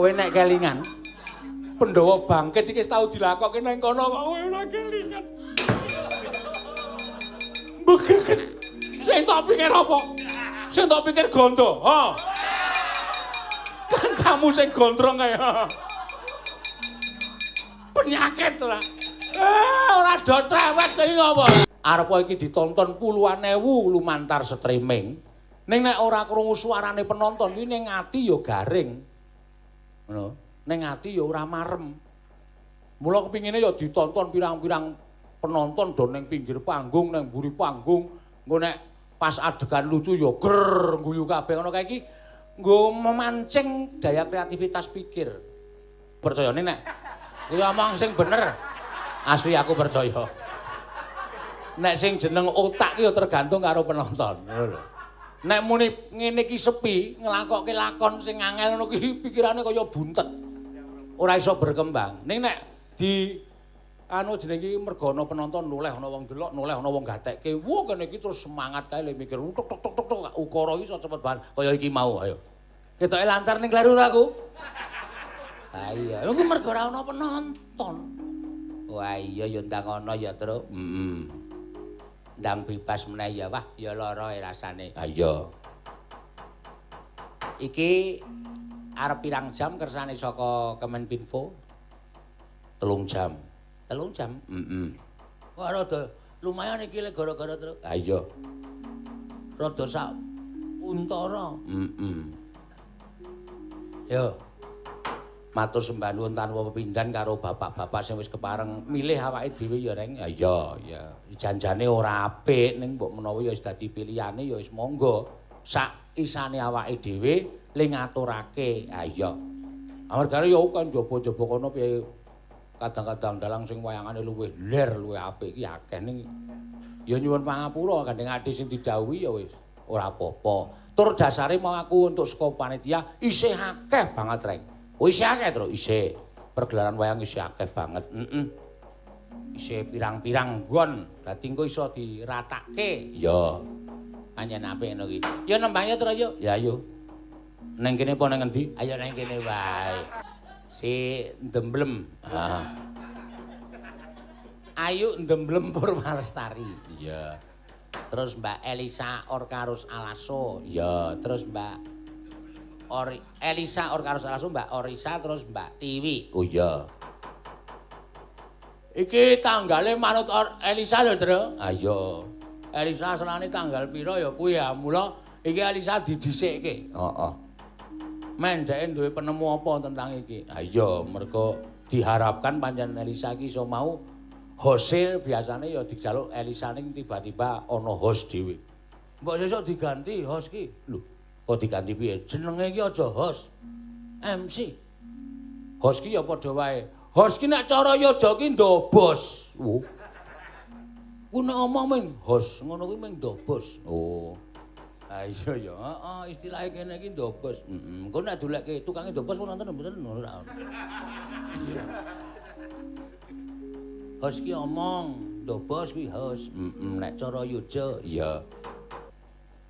Kowe nek kelingan Pandhawa bangkit iki tau dilakokke nang kono kok kowe ora kelingan. Begeget. Sing tak pikir apa? Sing tak pikir gondo. Ha. Kancamu sing gondrong kae. Penyakit ora. Ora do trewet iki apa? Arep iki ditonton puluhan ewu lumantar streaming. Ning nek ora krungu suarane penonton iki ning ati ya garing. Ngono. Ning ati ya ora marem. Mula kepingine ya ditonton pirang-pirang penonton do ning pinggir panggung, ning mburi panggung. Engko nek pas adegan lucu ya ger guyu kabeh ngono kae iki nggo memancing daya kreativitas pikir. Percayane nek iki omong sing bener. Asli aku percaya. Nek sing jeneng otak ki ya tergantung karo penonton. Ngono lho. Nek muni ngene iki sepi, nglakokke lakon sing angel ngono ki pikirane kaya buntet. Ora iso berkembang. Ning nek di anu jeneng iki merga ana penonton noleh ana wong delok, noleh ana wong gatekke. Wo kene iki terus semangat kae le mikir tuk tuk tuk tuk ukara iki iso cepet banget kaya iki mau ayo. Ketoke lancar ning kleru aku. Ha iya, iku merga ora ana penonton. Wah iya ya ndang ana ya, Tru. Ndang bebas meneh ya, wah ya lara rasane. Ha iya. Iki arep pirang jam kersane saka Kemenpinfo? 3 jam. 3 jam? Wah rada lumayan iki lek gara-gara terus. Ha iya. Rada sak untara. Yo. Matur sembah nuwun tanpa pepindhan karo bapak-bapak sing wis kepareng milih awake dhewe ya Reng. Ha iya, ya. Janjane ora apik ning mbok menawa ya wis dadi pilihane ya wis monggo. Sak isane awake dhewe le ngaturake. Ha iya. Amargane ya kan jaba-jaba kono piye kadang-kadang dalang sing wayangane luwih ler, luwih apik iki akeh ning ya nyuwun pangapura gandeng ati sing didhawuhi ya wis ora apa-apa. Tur dasare mau aku untuk saka panitia isih akeh banget Reng. Oh isih akeh Tru, isih. Pergelaran wayang isih akeh banget. Isih pirang-pirang nggon. Dadi engko iso diratakke. Ya. Panjen apik ngono iki. Ya nembangnya Tru yo. Ya ayo. Neng kene apa nang endi? Ayo nang kene wae. Si Ndemblem. Ha. Ayu Ndemblem Purwalestari. Iya. Terus Mbak Elisa Orkarus Alaso. Ya, terus Mbak Elisa Orkarus Alaso, Mbak Orisa, terus Mbak Tiwi. Oh iya. Iki tanggale manut Elisa lho, Tru. Ah iya. Elisa senane tanggal pira ya kuwi ya. Mula iki Elisa didhisikke. Heeh. Men dhek duwe penemu apa tentang iki? Ah iya, mergo diharapkan pancen Elisa iki iso mau host biasane ya dijaluk Elisa ning tiba-tiba ana host dhewe. Mbok sesuk diganti host ki. Lho, kok diganti piye? Jenenge iki aja host. MC. Host ki ya padha wae. Host ki nek cara yoja ki ndobos. Oh. Ku nek omong ming host, ngono kuwi ming ndobos. Oh. Ah iya ya, heeh, istilahe kene iki ndobos. Engko nek dolekke tukange ndobos wonten mboten ora. Iya. Host ki omong, ndobos kuwi host. Nek cara yoja iya.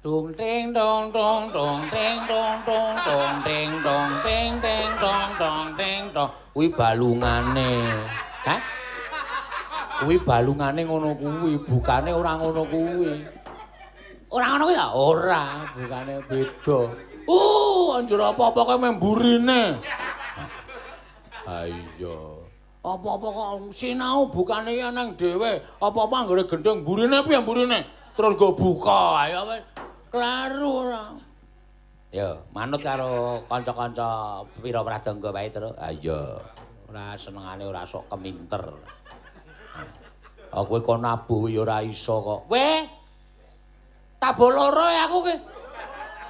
Tung ting dong dong dong ting dong dong dong ting dong ting ting dong dong ting dong. Kuwi balungane. Hah? Kuwi balungane ngono kuwi, bukane ora ngono kuwi. Ora ngono kuwi ya? Ora, bukane beda. Anjur apa-apa kok memburine. Ha iya. Apa-apa kok sinau bukane ya nang dhewe. Apa-apa anggere gendeng burine piye burine? Terus go buka ya wis. Klaru ora. Ya, manut karo kanca-kanca pira pradangga wae terus. Ha iya. Ora senengane ora sok keminter. Kowe kok nabuh ya ora iso kok. Weh. Tabuh loro ya aku ki.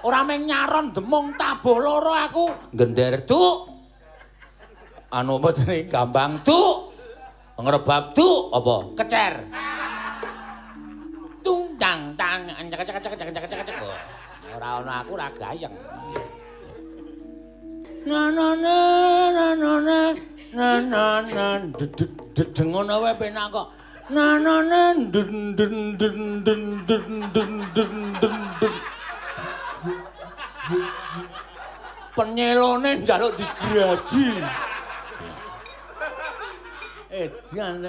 Ora mung nyaron demung tabuh loro aku. Gender Duk. Anu apa jenenge gambang Duk. Ngrebab Duk apa? Kecer. Tung tang tang cek. Ora ono aku ora gayeng. Na ngono wae penak kok. Penyelone njaluk digraji. Dian.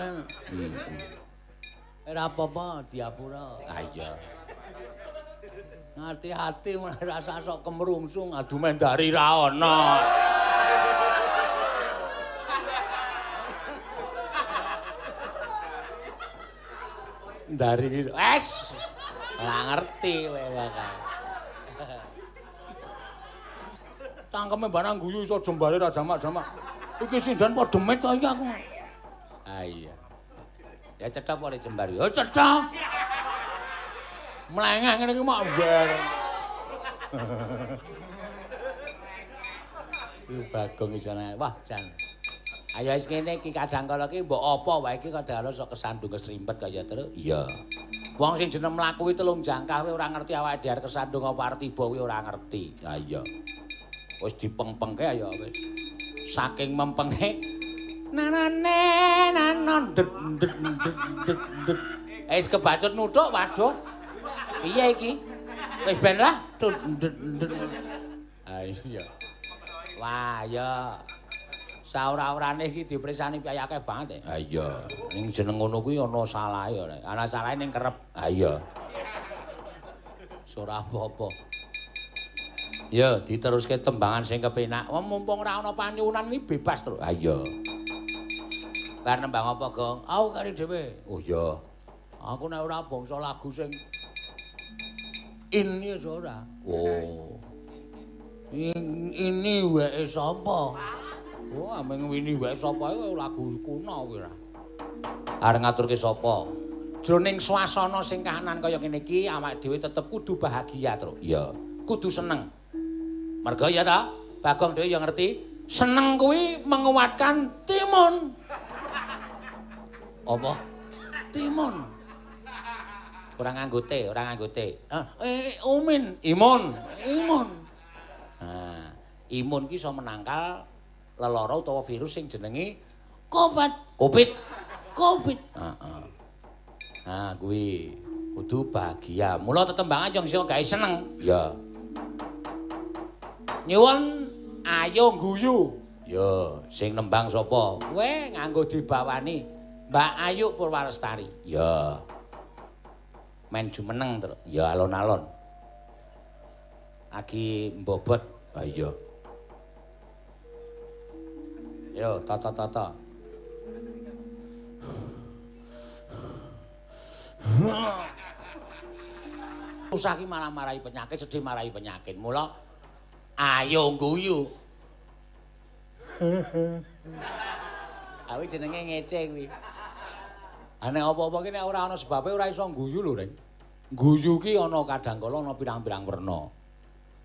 Ora apa-apa diapura. Ah iya. Hati-hati rasa sok kemrungsung adu mendari ra ono. Dari es. Ora ngerti kowe bakal. Tangkeme barang guyu iso jembale ra jamak-jamak. Iki sindan padha demit kok iki aku. Ah iya. Ya cethok oleh jembar. Ya cethok. Mlengeh ngene iki mok mbar. Bagong isane. Wah, Jan. Ayo wis kene iki kadang kala iki mbok apa wae iki kadang sok kesandung kesrimpet kaya terus. Iya. Wong sing jeneng mlaku kuwi telung jangkah kowe ora ngerti awake dhewe kesandung apa artiba kuwi ora ngerti. Ha iya. Wis dipengpengke ayo wis. Saking mempenge nanane nanon det. Wis kebacut nuthuk waduh. Piye iki? Wis ben lah. Ha iya. Wah, ya. Saora-orane iki diprisani piyayake banget. Ha iya. Ning jeneng ngono kuwi ana salahe ora. Ana salahe ning kerep. Ha iya. Ora apa-apa. Ya, diteruske tembangan sing kepenak. Mumpung ora ana panyuwunan iki bebas terus. Ha iya. Bar nembang apa, Gong? Aku kari dhewe. Oh iya. Aku nek ora bangsa lagu sing ini ora. Oh. Ini weke sapa? Oh, ameng wini weke sapa iku lagu kuno kuwi ora. Arep ngaturke sapa? Jroning swasana sing kahanan kaya ngene iki awake dhewe tetep kudu bahagia terus. Iya, kudu seneng. Merga ya ta, Bagong dhewe ya ngerti, seneng kuwi menguatkan timun. Apa? Timun. Ora nganggo T, ora nganggo T. Imun. Nah, imun ki iso menangkal lelara utawa virus sing jenenge Covid. Heeh. Nah, kuwi kudu bahagia. Mula tetembangan yo iso gawe seneng. Ya. Nyuwun ayo guyu. Ya, sing nembang sapa? Kowe nganggo dibawani Mbak Ayu Purwarestari. Ya. Men jumeneng terus. Ya alon-alon. Lagi mbobot. Ah iya. Yo, tata. Usah ki malah marahi penyakit, sedih marahi penyakit. Mula ayo guyu. Awi jenenge ngece kuwi. Ane apa-apa ki nek ora ana sebabe ora iso guyu lho, Reng. Guyu ki ana kadang kala ana pirang-pirang werna.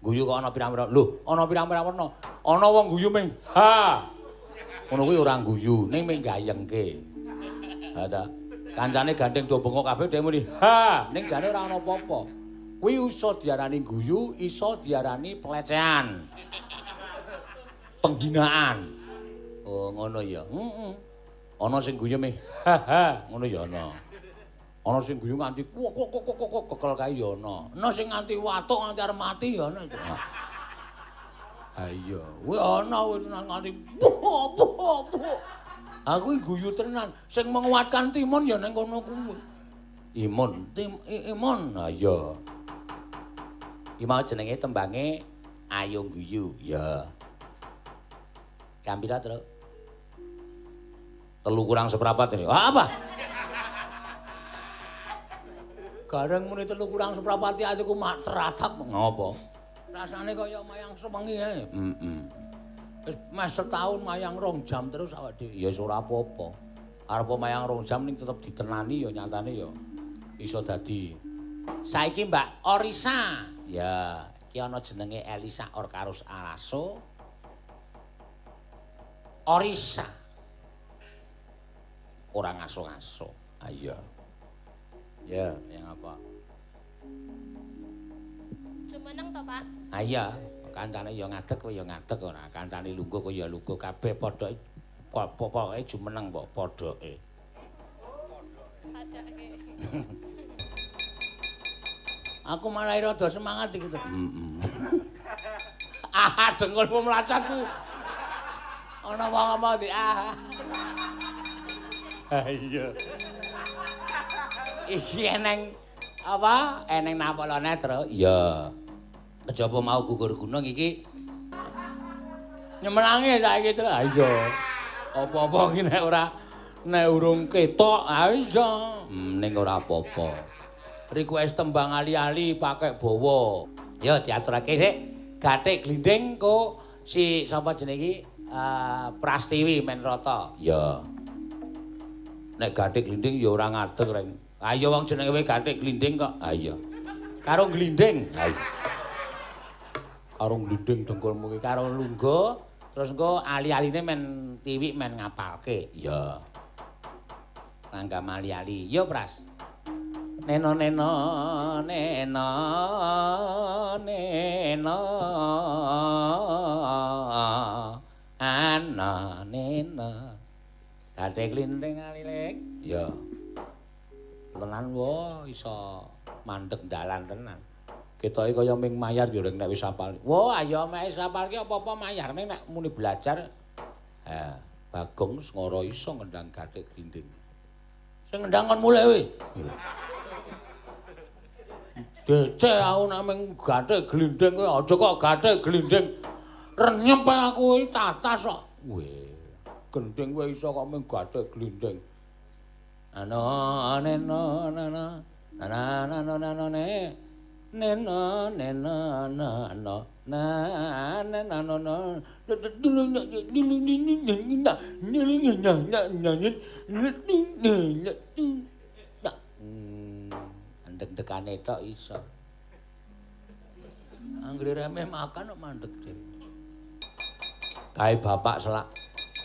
Guyu kok ana pirang-pirang. Lho, ana pirang-pirang werna. Ana wong guyu ming ha. Ngono kuwi ora guyu, ning ming gayengke. Ha ta. Kancane gandeng do bengok kabeh dhewe muni ha, ning jane ora ana apa-apa. Kuwi iso diarani guyu, iso diarani pelecehan. Penghinaan. Oh, ngono ya. Heeh. Ana sing guyu ming ha, ngono ya ana. Ana sing guyu nganti kok kekel kae ya ana. Ana sing nganti watuk nganti arep mati ya ana. Ha iya, kuwi ana nganti buh. Aku guyu tenan, sing menguatkan timun ya ning kono kuwi. Imun. Ha iya. Iki mau jenenge tembange Ayo Guyu. Ya. Jam pira, Truk? 3 kurang seprapat ini. Wah, apa? Gareng muni 3 kurang seprapat atiku mak teratap ngopo? Rasane kaya mayang sewengi ae. Wis mes setahun mayang 2 jam terus awak dhewe. Ya wis ora apa-apa. Arep mayang 2 jam ning tetep ditenani ya nyatane ya iso dadi. Saiki Mbak Orisa. Ya, iki ana jenenge Elisa Orkarus Araso. Orisa. Ora ngaso-ngaso. Ah iya. Ya, yang apa? Jumeneng to, Pak? Ah iya, kancane ya ngadeg kowe ya ngadeg ora. Kancane lungguh kowe ya lungguh kabeh padha pokoke jumeneng kok padhake. Padhake. Aku malah rada semangat iki. Dengkulmu mlacat ku. Ana wong ngomong di iya. Iki eneng apa? Eneng napolone, Tru? Iya. Kejaba mau gugur gunung iki nyemelange saiki, Tru. Ha iya. Apa-apa iki nek urung ketok, ha iya. Ning ora apa-apa. Request tembang ali-ali pakai bawa. Ya diaturake sik. Gathik glinding ko si sapa jenenge iki? Prastiwi men rata. Ya. Nek gathik glinding ya ora ngadeg reng. Ha iya wong jenenge wae gathik glinding kok. Ha iya. Karo glinding. Ha iya. Karo glinding dengkulmu iki karo lungguh terus engko ali-aline men tiwik men ngapalke. Ya. Langgam ali-ali. Yo Pras. Neno neno neno neno ana neno gathik glinding alilik ya tenan wo iso mandeg dalan tenan ketoke kaya ming mayar yo nek wis apal wo ayo mek wis apal ki apa-apa mayar nek muni belajar ha Bagong ngora iso ngendang gathik glinding sing ngendang kon mulih kowe Dece aku nek ming gathik glinding kowe aja kok gathik glinding renyep aku tatas kok. Weh, gending kowe iso kok ming gathik glinding. Ana neno nana nana nana nana ne neno neno nana nana nana deg-degane tok iso. Anggere remeh makan kok mandeg dhewe. Kae bapak selak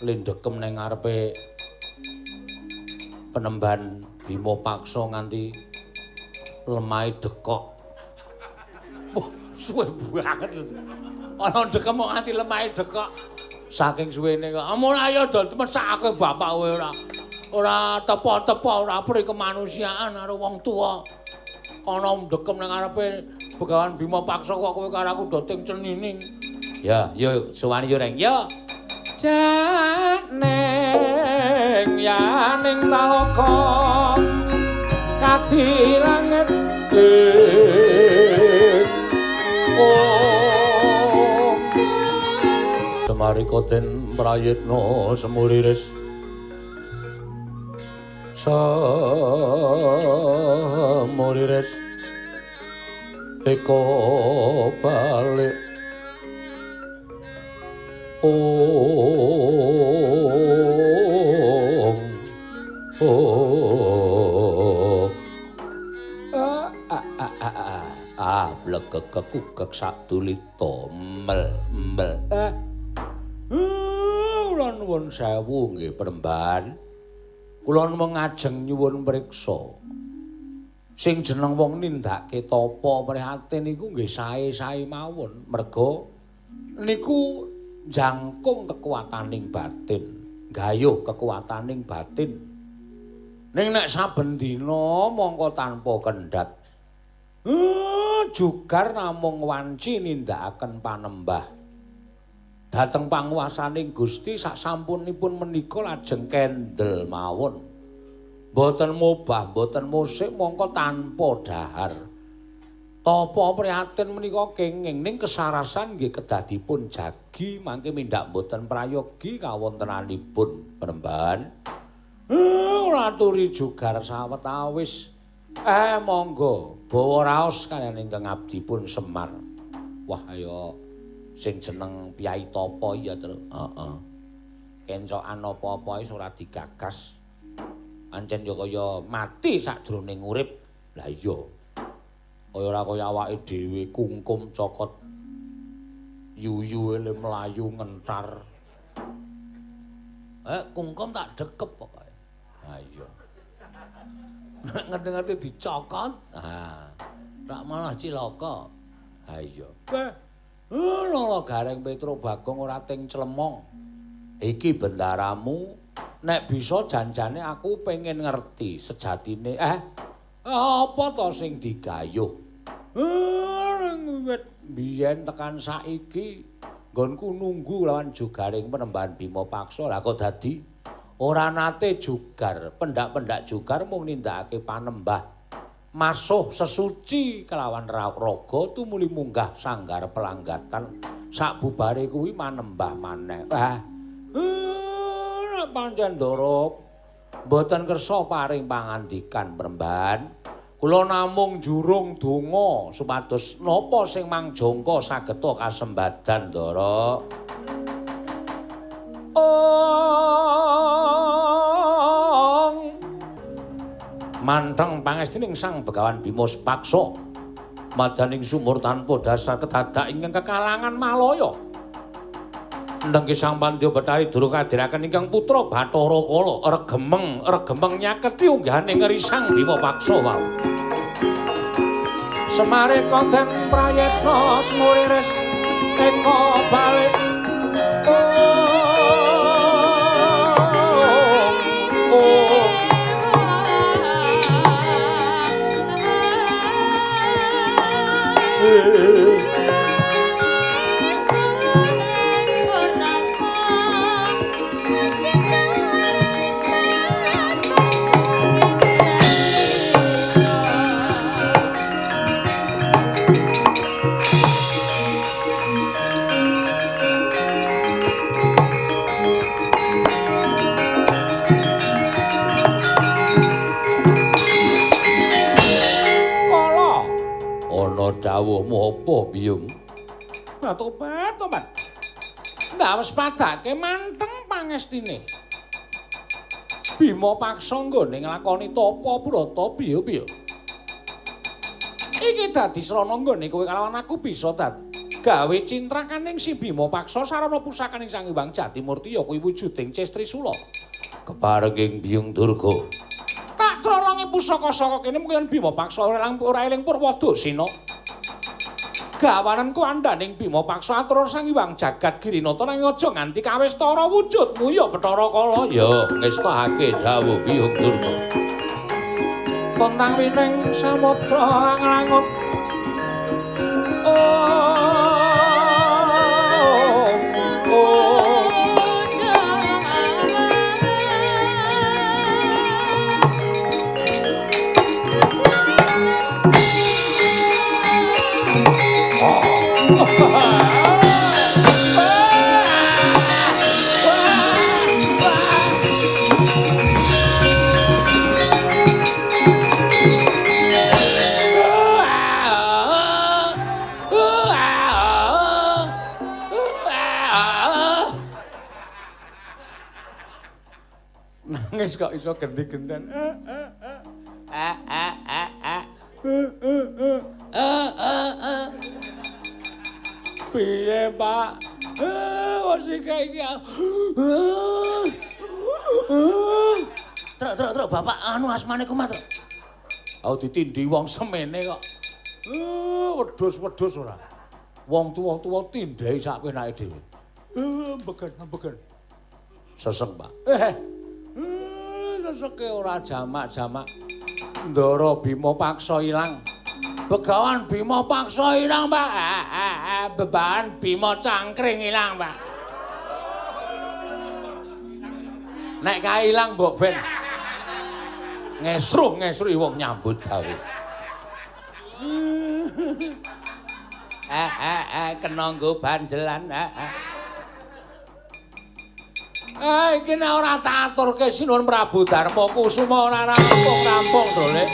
lendekem ning ngarepe Penemban Bima Paksa nganti lemahe dekok. Wah, suwe banget. Ana dekem kok nganti lemahe dekok. Saking suwene kok. Mulai ayo dol mesake bapak kowe ora tepo-tepo ora pri kemanusiaan karo wong tuwa. Ana ndekem nang ngarepe Begawan Bima Paksa kok kowe karo aku do ting cenining. Ya, yo suwani yo reng. Yo. Janeng yaning talaka kadi langit Semari koten prayitna semuriris Semuriris eko balik blegegek satulita mel kula nuwun sewu nggih Penemban kula ngajeng nyuwun priksa sing jeneng wong nindakake tapa prihatin niku nggih sae-sae mawon merga niku jangkung kekuataning batin gayuh kekuataning batin ning nek saben dina mongko tanpa kendhat jugar namung wanci nindakaken panembah dhateng panguwasaning Gusti sasampunipun menika lajeng kendel mawon boten mobah boten musik mongko tanpa dahar tapa prihatin menika kenging ning kesarasan nggih kedadipun jagi mangke mindak boten prayogi kawontenanipun Penemban ora aturi jugar sawetawis monggo bawa raos kaliyan ingkang abdipun Semar wah ayo sing jeneng Piyai Tapa ya terus kencokan apa-apa wis ora digagas ancen ya kaya mati sadroning urip lah iya kaya ora kaya awake dhewe kungkum cokot yuyu ele mlayu ngentar kungkum tak dekep pokoke ha iya nek ngerti-ngerti dicokot tak malah cilaka ha iya lolo gareng Petro Bagong ora ting clemong iki bendaramu nek bisa janjane aku pengen ngerti sejatine apa to sing digayuh wiwit biyen tekan saiki nggonku nunggu lawan jugaring Penembahan Bima Paksa. Lah kok dadi ora nate jugar, pendak-pendak jugar mung nindakake panembah masuh sesuci kelawan raga tumuli munggah sanggar pelanggatan. Sakbubare kuwi manembah maneh. Pancen Ndara mboten kersa paring pangandikan Penembahan. Kula namung jurung donga supados napa sing mangjangka sageta kasembadan Ndara. Manteng pangestining Sang Begawan Bima Paksa madaning sumur tanpa dasar kedadak ingkang kekalangan malaya. Nenggi Sang Pandya Bathari Durga kadhiraken ingkang putra Bathara Kala regemeng nyaketi unggahaning Risang Bima Paksa wau. Semare konten prayetna semuriris eka balik. Dawuhmu apa, Biyung? Lah tobat. Ndak wis padake manteng pangestine. Bima Paksa nggone nglakoni tapa brata piye? Iki dadi srana nggone kowe kalawan aku bisa gawe cintrakaning si Bima Paksa sarana pusakaning Sang Hyang Jatimurti ya kuwi wujuding Cestrisula. Keparenging Biyung Durga. Tak colongi pusaka saka kene mungkin Bima Paksa ora eling Purwadasina. Gawananku andaning Bima Paksa atur Sang Hyang Jagadgirinata nanging aja nganti kawistara wujudmu ya Bathara Kala. Ya ngestahake dawuh Biyung Durga. Kontang wining samudra nglangut. Nangis kok iso genti-genten. Piye, Pak? Wes iki. Truk, Bapak anu asmane kumat. Aku ditindhi wong semene kok. Wedhus ora. Wong tuwa-tuwa tindhahi sak penake dhewe. Mbegen. Sesek, Pak. Seseke ora jamak-jamak. Ndara Bima Paksa ilang. Begawan Bima Paksa ilang, Pak. Bebahan Bima Cangkring ilang, Pak. Nek kae ilang mbok ben ngesruh wong nyambut gawe. Kena nggo banjelan. Iki nek ora tak aturke Sinuwun Prabu Darma Kusuma ora rampung to, Lek.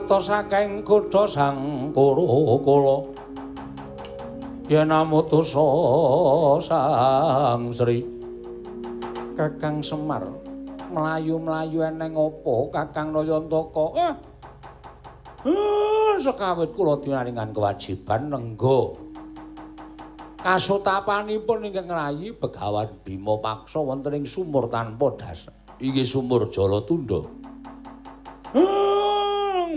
ngantos saking kutha Sangkara yen amutusa Sang Sri Kakang Semar mlayu-mlayu eneng apa Kakang Nayantaka sekawit kula dinaringan kewajiban nengga kasutapanipun ingkang rayi Begawan Bima Paksa wonten ing sumur tanpa dasar inggih sumur Jalatunda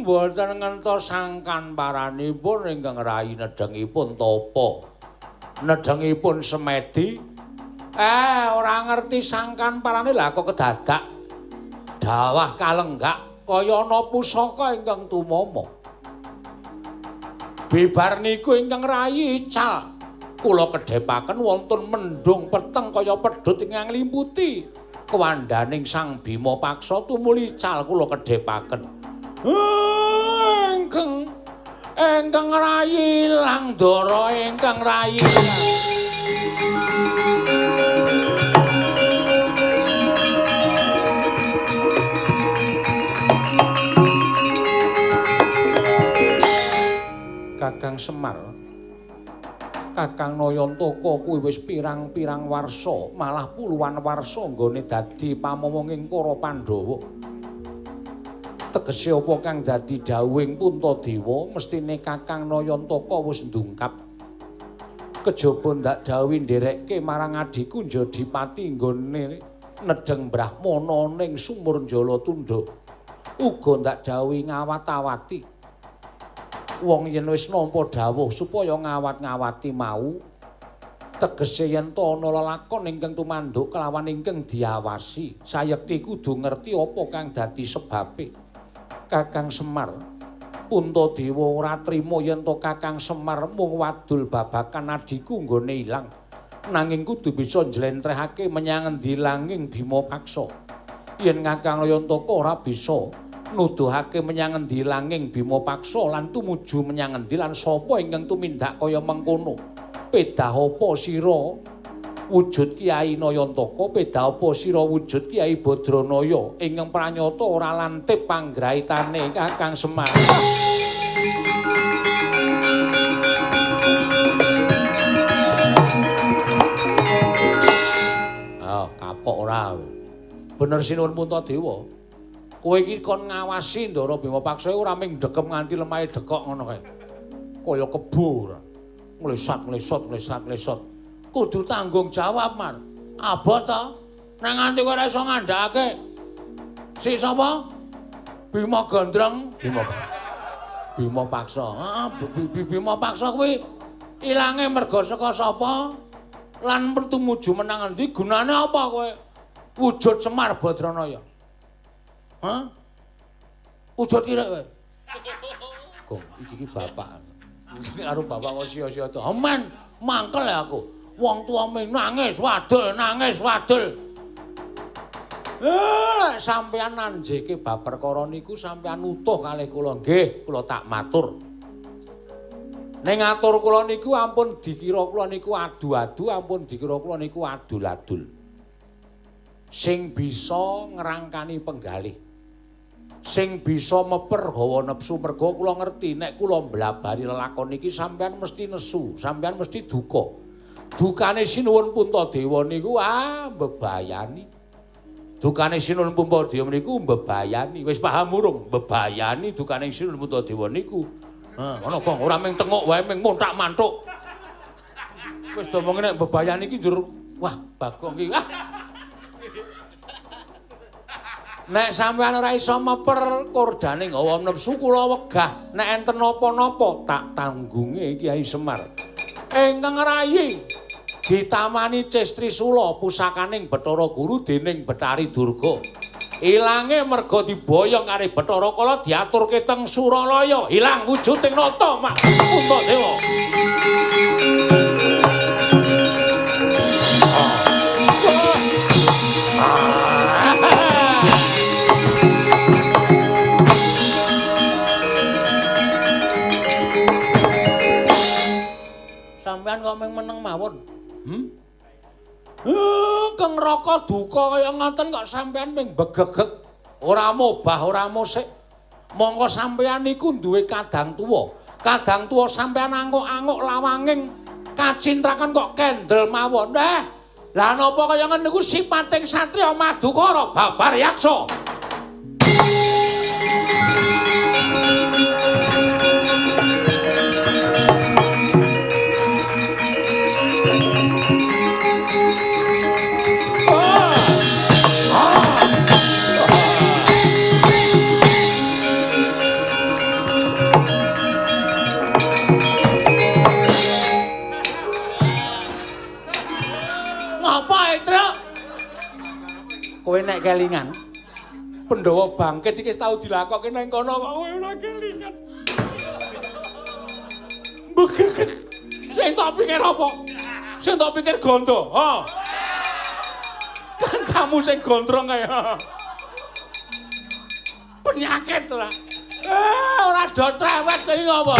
mboten ngentos sangkan paranipun ingkang rayi nedhengipun tapa nedhengipun semedi ora ngerti sangkan parane lha kok kedadak dawah kalenggak kaya ana pusaka ingkang tumama. Bibar niku ingkang rayi ical kula kedhepaken wonten mendung peteng kaya pedhut ingkang nglimputi kewandaning Sang Bima Paksa tumuli ical kula kedhepaken. Ingkang rayi ilang dara ingkang rayi Kakang Semar, Kakang Nayantaka kuwi wis pirang-pirang warsa, malah puluhan warsa nggone dadi pamomonging para Pandhawa. Tegese apa kang dadi dawuhing Puntadewa, mestine Kakang Nayantaka wis ndungkap. Kejaba ndak dawuhi nderekke marang adiku Jodipati nggone nedheng Brahmana ning sumur Jalatunda. Uga ndak dawuhi ngawat-awati. Wong yen wis nampa dawuh supaya ngawat-ngawati mau tegese yen to ana lelakon ingkang tumanduk kelawan ingkang diawasi sayekti kudu ngerti apa kang dadi sebabe. Kakang Semar Puntadewa ora trima yen to Kakang Semar mung wadul babakan adiku nggone ilang nanging kudu bisa njlentrehake menyang endi langing Bima Paksa. Yen Kakang Nayantaka ora bisa nuduhake menyang endi langing Bima Paksa lan tumuju menyang endi lan sapa ingkang tumindak kaya mengkono. Pedah apa sira wujud Kyai Nayantaka, pedah apa sira wujud Kyai Badranaya ingkang pranyata ora lantip panggraitane Kakang Semar. Kapok ora. Bener sinuwun Puntadewa. Kowe iki kon ngawasi Ndara Bima Paksa ora mung dekem nganti lemahe dekok ngono kae. Kaya kebo. Mlesat. Kudu tanggung jawab, Mar. Abot to. Nang nganti kowe ora iso ngandhakake. Si sapa? Bima Gandreng. Bima Paksa. Heeh, Bima Paksa kuwi ilange merga saka sapa? Lan tumuju menang endi? Gunane apa kowe? Wujud Semar Badranaya. Hah? Wujud kirek kowe. Kok iki bapak. Iki karo bapak kok sia-sia to. Aman, mangkel ya aku. Wong tuwa nangis wadul. Sampeyan nanjeke bab perkara niku sampeyan utuh kalih kula. Nggih, kula tak matur. Ning ngatur kula niku ampun dikira kula niku adu-adu, ampun dikira kula niku adul-adul. Sing bisa ngrangkani penggalih. Sing bisa meper hawa nepsu merga kula ngerti nek kula mblabari lelakon iki sampeyan mesti nesu, sampeyan mesti duka. Dukane sinuwun Puntadewa niku mbebayani. Dukane sinuwun Puntadewa niku mbebayani. Wis paham urung? Mbebayani dukane sinuwun Puntadewa niku. Ngono kok ora mung tengok wae mung montak-mantuk. Wis domong nek mbebayani iki njur wah Bagong iki. Nek sampeyan ora iso meper kordane hawa nepsu kula wegah nek enten napa-napa tak tanggunge Kyai Semar. Ingkang rayi ditamani Cestrisula pusakaning Bathara Guru dening Betari Durga. Ilange merga diboyong karo Bathara Kala diaturke teng Suralaya. Ilang wujuding nata mak Puntadewa. Sampeyan kok meneng mawon. Keng raka duka kaya ngoten kok sampeyan ming begegek. Ora mobah, ora musik. Mongko sampeyan iku duwe kadang tuwa. Kadang tuwa sampeyan anguk-anguk lawanging kacintrakan kok kendel mawon. Lah napa kaya ngene niku sipating satriya Madukara babar yaksa. Kowe nek kelingan Pandhawa bangkit iki wis tau dilakokke nang kono kok kowe ora kelingan. Begek. Sing tak pikir apa? Sing tak pikir gondo. Ha. Kancamu sing gondrong kae. Penyakit ora. Ora do trewet kowe ngopo?